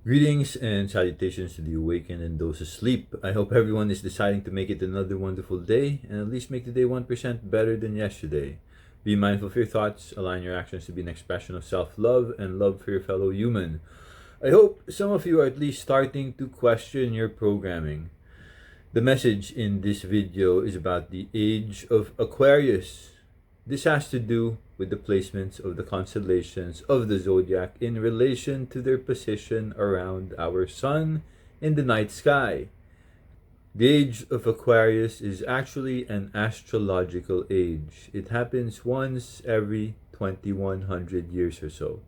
Greetings and salutations to the awakened and those asleep. I hope everyone is deciding to make it another wonderful day and at least make the day 1% better than yesterday. Be mindful of your thoughts, align your actions to be an expression of self love and love for your fellow human. I hope some of you are at least starting to question your programming. The message in this video is about the Age of Aquarius. This has to do with the placements of the constellations of the zodiac in relation to their position around our sun in the night sky. The Age of Aquarius is actually an astrological age. It happens once every 2100 years or so.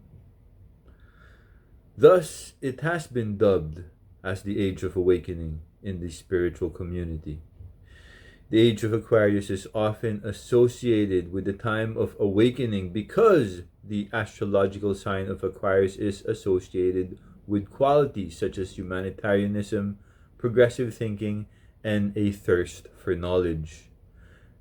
Thus, it has been dubbed as the Age of Awakening in the spiritual community. The Age of Aquarius is often associated with the time of awakening because the astrological sign of Aquarius is associated with qualities such as humanitarianism, progressive thinking, and a thirst for knowledge.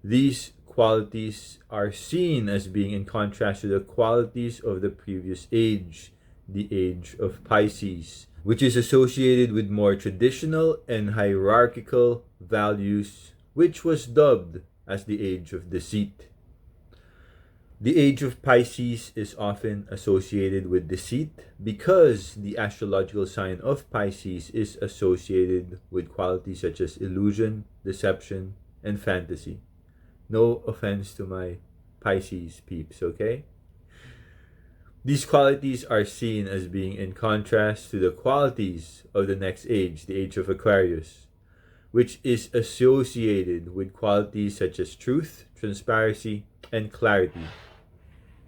These qualities are seen as being in contrast to the qualities of the previous age, the Age of Pisces, which is associated with more traditional and hierarchical values, which was dubbed as the Age of Deceit. The Age of Pisces is often associated with deceit because the astrological sign of Pisces is associated with qualities such as illusion, deception, and fantasy. No offense to my Pisces peeps, okay? These qualities are seen as being in contrast to the qualities of the next age, the Age of Aquarius, which is associated with qualities such as truth, transparency, and clarity.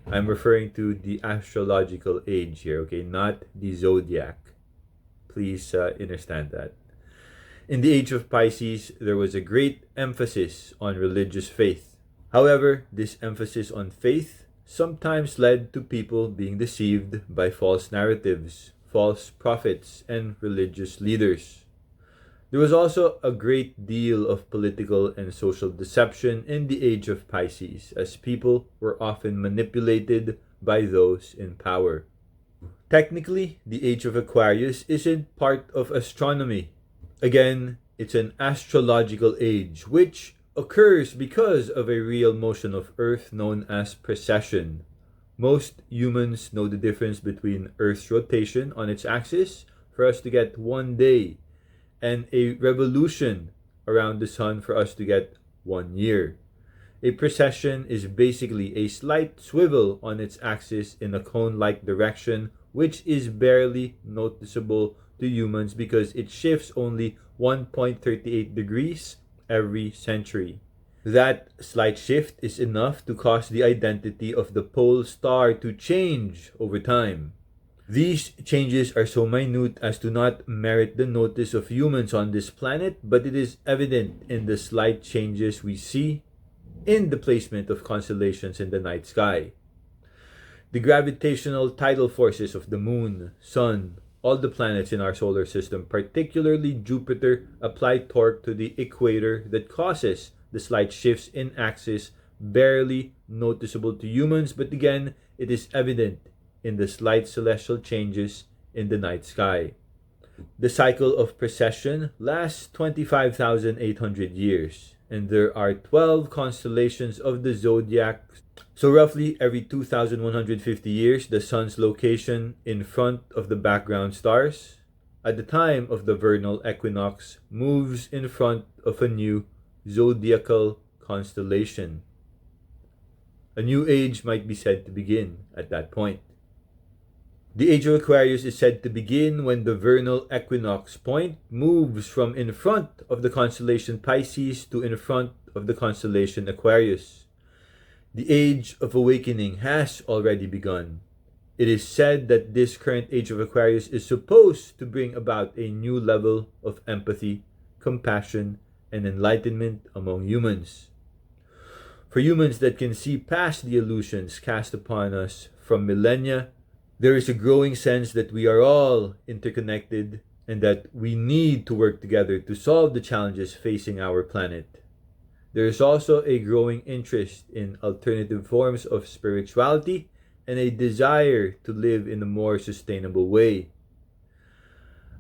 I'm referring to the astrological age here, okay, not the zodiac. Please understand that. In the Age of Pisces, there was a great emphasis on religious faith. However, this emphasis on faith sometimes led to people being deceived by false narratives, false prophets, and religious leaders. There was also a great deal of political and social deception in the Age of Pisces, as people were often manipulated by those in power. Technically, the Age of Aquarius isn't part of astronomy. Again, it's an astrological age, which occurs because of a real motion of Earth known as precession. Most humans know the difference between Earth's rotation on its axis for us to get 1 day and a revolution around the sun for us to get 1 year. A precession is basically a slight swivel on its axis in a cone-like direction, which is barely noticeable to humans because it shifts only 1.38 degrees every century. That slight shift is enough to cause the identity of the pole star to change over time. These changes are so minute as to not merit the notice of humans on this planet, but it is evident in the slight changes we see in the placement of constellations in the night sky. The gravitational tidal forces of the moon, sun, all the planets in our solar system, particularly Jupiter, apply torque to the equator that causes the slight shifts in axis, barely noticeable to humans, but again, it is evident in the slight celestial changes in the night sky. The cycle of precession lasts 25,800 years, and there are 12 constellations of the zodiac. So roughly every 2,150 years, the sun's location in front of the background stars at the time of the vernal equinox moves in front of a new zodiacal constellation. A new age might be said to begin at that point. The Age of Aquarius is said to begin when the vernal equinox point moves from in front of the constellation Pisces to in front of the constellation Aquarius. The Age of Awakening has already begun. It is said that this current Age of Aquarius is supposed to bring about a new level of empathy, compassion, and enlightenment among humans. For humans that can see past the illusions cast upon us from millennia, there is a growing sense that we are all interconnected and that we need to work together to solve the challenges facing our planet. There is also a growing interest in alternative forms of spirituality and a desire to live in a more sustainable way.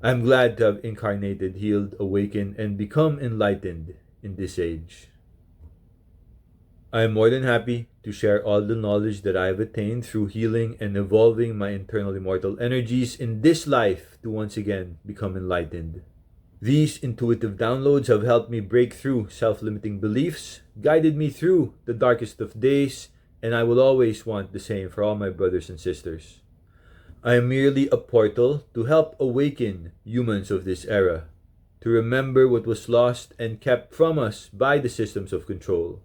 I'm glad to have incarnated, healed, awakened, and become enlightened in this age. I am more than happy to share all the knowledge that I have attained through healing and evolving my internal immortal energies in this life to once again become enlightened. These intuitive downloads have helped me break through self-limiting beliefs, guided me through the darkest of days, and I will always want the same for all my brothers and sisters. I am merely a portal to help awaken humans of this era, to remember what was lost and kept from us by the systems of control.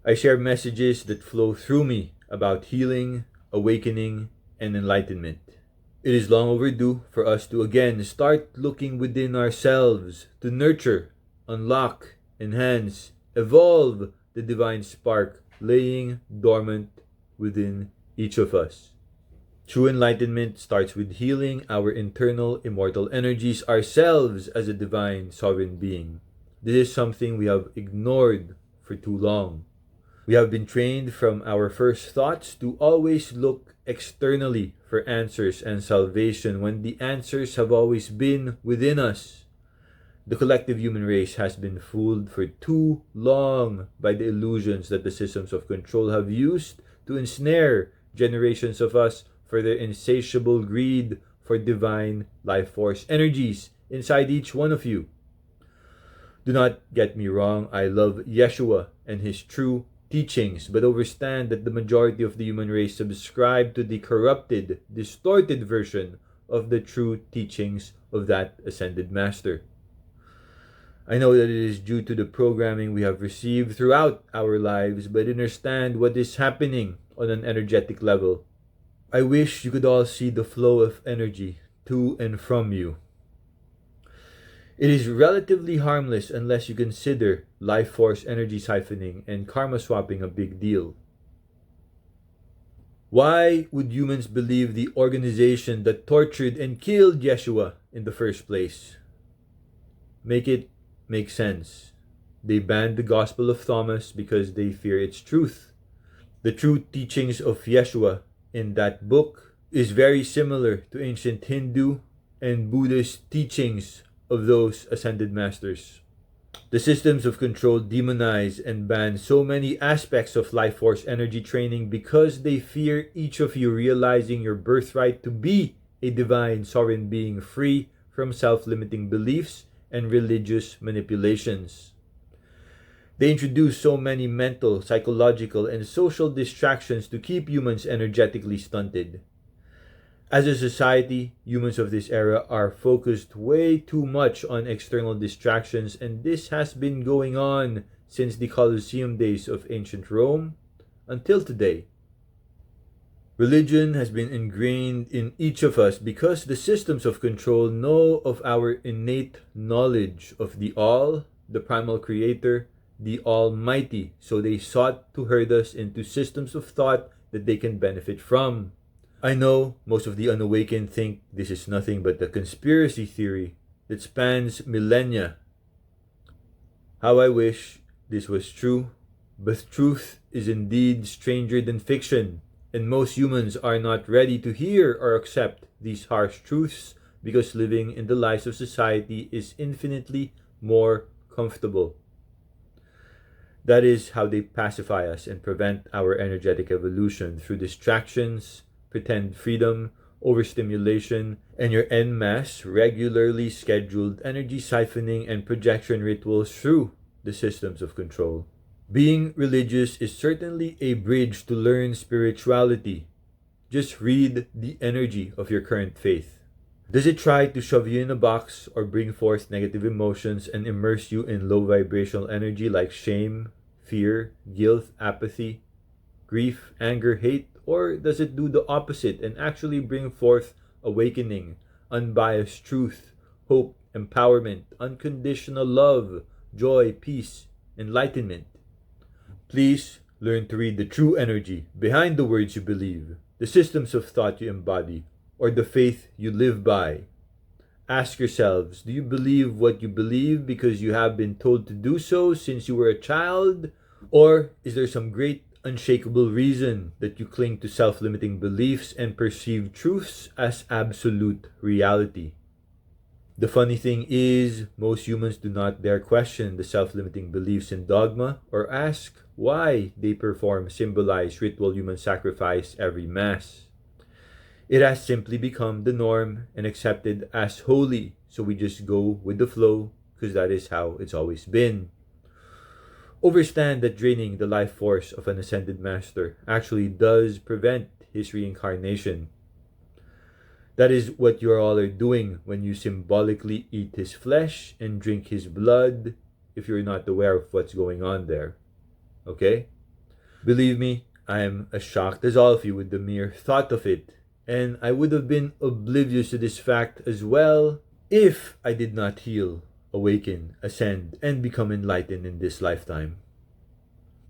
I share messages that flow through me about healing, awakening, and enlightenment. It is long overdue for us to again start looking within ourselves to nurture, unlock, enhance, evolve the divine spark laying dormant within each of us. True enlightenment starts with healing our internal immortal energies ourselves as a divine sovereign being. This is something we have ignored for too long. We have been trained from our first thoughts to always look externally for answers and salvation when the answers have always been within us. The collective human race has been fooled for too long by the illusions that the systems of control have used to ensnare generations of us for their insatiable greed for divine life force energies inside each one of you. Do not get me wrong, I love Yeshua and his true teachings, but understand that the majority of the human race subscribe to the corrupted, distorted version of the true teachings of that ascended master. I know that it is due to the programming we have received throughout our lives, but understand what is happening on an energetic level. I wish you could all see the flow of energy to and from you. It is relatively harmless unless you consider life force energy siphoning and karma swapping a big deal. Why would humans believe the organization that tortured and killed Yeshua in the first place? Make it make sense. They banned the Gospel of Thomas because they fear its truth. The true teachings of Yeshua in that book is very similar to ancient Hindu and Buddhist teachings of those ascended masters. The systems of control demonize and ban so many aspects of life force energy training because they fear each of you realizing your birthright to be a divine sovereign being free from self-limiting beliefs and religious manipulations. They introduce so many mental, psychological, and social distractions to keep humans energetically stunted. As a society, humans of this era are focused way too much on external distractions, and this has been going on since the Colosseum days of ancient Rome until today. Religion has been ingrained in each of us because the systems of control know of our innate knowledge of the All, the primal creator, the Almighty, so they sought to herd us into systems of thought that they can benefit from. I know most of the unawakened think this is nothing but a conspiracy theory that spans millennia. How I wish this was true, but truth is indeed stranger than fiction, and most humans are not ready to hear or accept these harsh truths because living in the lies of society is infinitely more comfortable. That is how they pacify us and prevent our energetic evolution through distractions, pretend freedom, overstimulation, and your en masse, regularly scheduled energy siphoning and projection rituals through the systems of control. Being religious is certainly a bridge to learn spirituality. Just read the energy of your current faith. Does it try to shove you in a box or bring forth negative emotions and immerse you in low vibrational energy like shame, fear, guilt, apathy, grief, anger, hate? Or does it do the opposite and actually bring forth awakening, unbiased truth, hope, empowerment, unconditional love, joy, peace, enlightenment? Please learn to read the true energy behind the words you believe, the systems of thought you embody, or the faith you live by. Ask yourselves, do you believe what you believe because you have been told to do so since you were a child? Or is there some great unshakable reason that you cling to self-limiting beliefs and perceive truths as absolute reality? The funny thing is, most humans do not dare question the self-limiting beliefs in dogma or ask why they perform symbolized ritual human sacrifice every mass. It has simply become the norm and accepted as holy, so we just go with the flow because that is how it's always been. Overstand that draining the life force of an ascended master actually does prevent his reincarnation. That is what you all are doing when you symbolically eat his flesh and drink his blood if you're not aware of what's going on there. Okay? Believe me, I am as shocked as all of you with the mere thought of it, and I would have been oblivious to this fact as well if I did not heal, awaken, ascend, and become enlightened in this lifetime.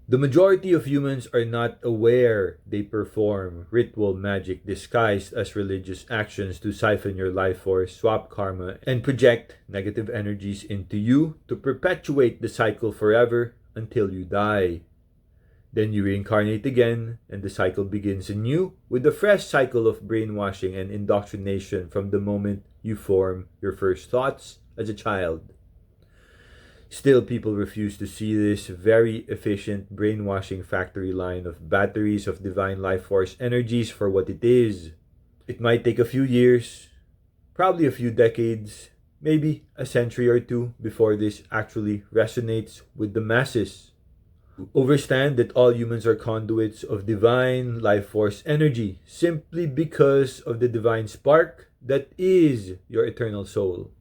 The majority of humans are not aware they perform ritual magic disguised as religious actions to siphon your life force, swap karma, and project negative energies into you to perpetuate the cycle forever until you die. Then you reincarnate again, and the cycle begins anew with a fresh cycle of brainwashing and indoctrination from the moment you form your first thoughts as a child. Still, people refuse to see this very efficient brainwashing factory line of batteries of divine life force energies for what it is. It might take a few years, probably a few decades, maybe a century or two before this actually resonates with the masses. Understand that all humans are conduits of divine life force energy simply because of the divine spark that is your eternal soul.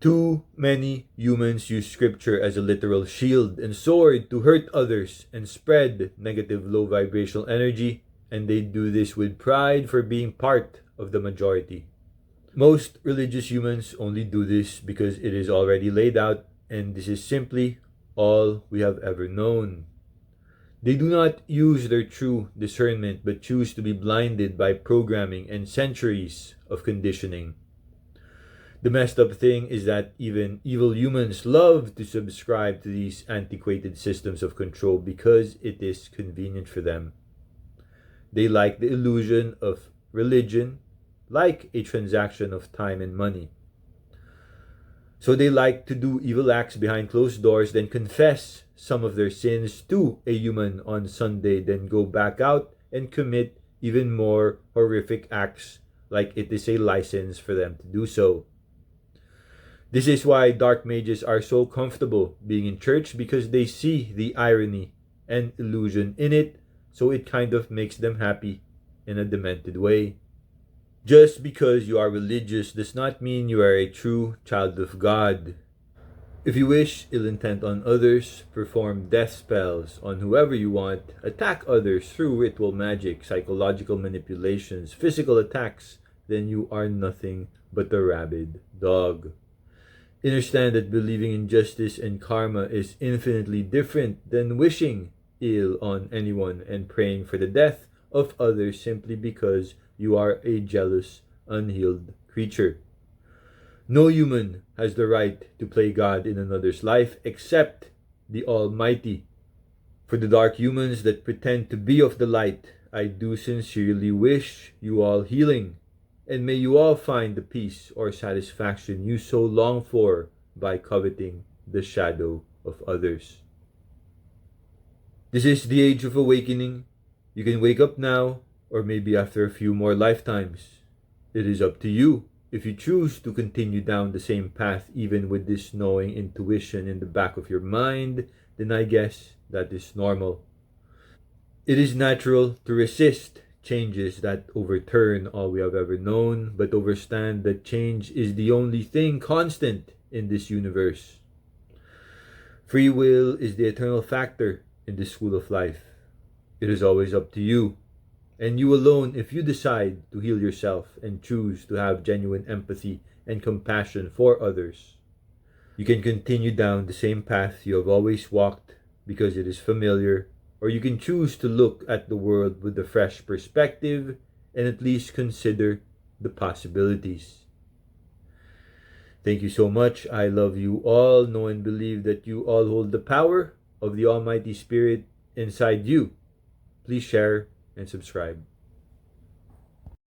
Too many humans use scripture as a literal shield and sword to hurt others and spread negative low vibrational energy, and they do this with pride for being part of the majority. Most religious humans only do this because it is already laid out, and this is simply all we have ever known. They do not use their true discernment but choose to be blinded by programming and centuries of conditioning. The messed up thing is that even evil humans love to subscribe to these antiquated systems of control because it is convenient for them. They like the illusion of religion, like a transaction of time and money. So they like to do evil acts behind closed doors, then confess some of their sins to a human on Sunday, then go back out and commit even more horrific acts like it is a license for them to do so. This is why dark mages are so comfortable being in church, because they see the irony and illusion in it, so it kind of makes them happy in a demented way. Just because you are religious does not mean you are a true child of God. If you wish ill intent on others, perform death spells on whoever you want, attack others through ritual magic, psychological manipulations, physical attacks, then you are nothing but a rabid dog. Understand that believing in justice and karma is infinitely different than wishing ill on anyone and praying for the death of others simply because you are a jealous, unhealed creature. No human has the right to play God in another's life except the Almighty. For the dark humans that pretend to be of the light, I do sincerely wish you all healing, and may you all find the peace or satisfaction you so long for by coveting the shadow of others. This is the Age of Awakening. You can wake up now, or maybe after a few more lifetimes. It is up to you. If you choose to continue down the same path, even with this knowing intuition in the back of your mind, then I guess that is normal. It is natural to resist changes that overturn all we have ever known, but understand that change is the only thing constant in this universe. Free will is the eternal factor in this school of life. It is always up to you, and you alone, if you decide to heal yourself and choose to have genuine empathy and compassion for others. You can continue down the same path you have always walked because it is familiar, or you can choose to look at the world with a fresh perspective and at least consider the possibilities. Thank you so much. I love you all. Know and believe that you all hold the power of the Almighty Spirit inside you. Please share and subscribe.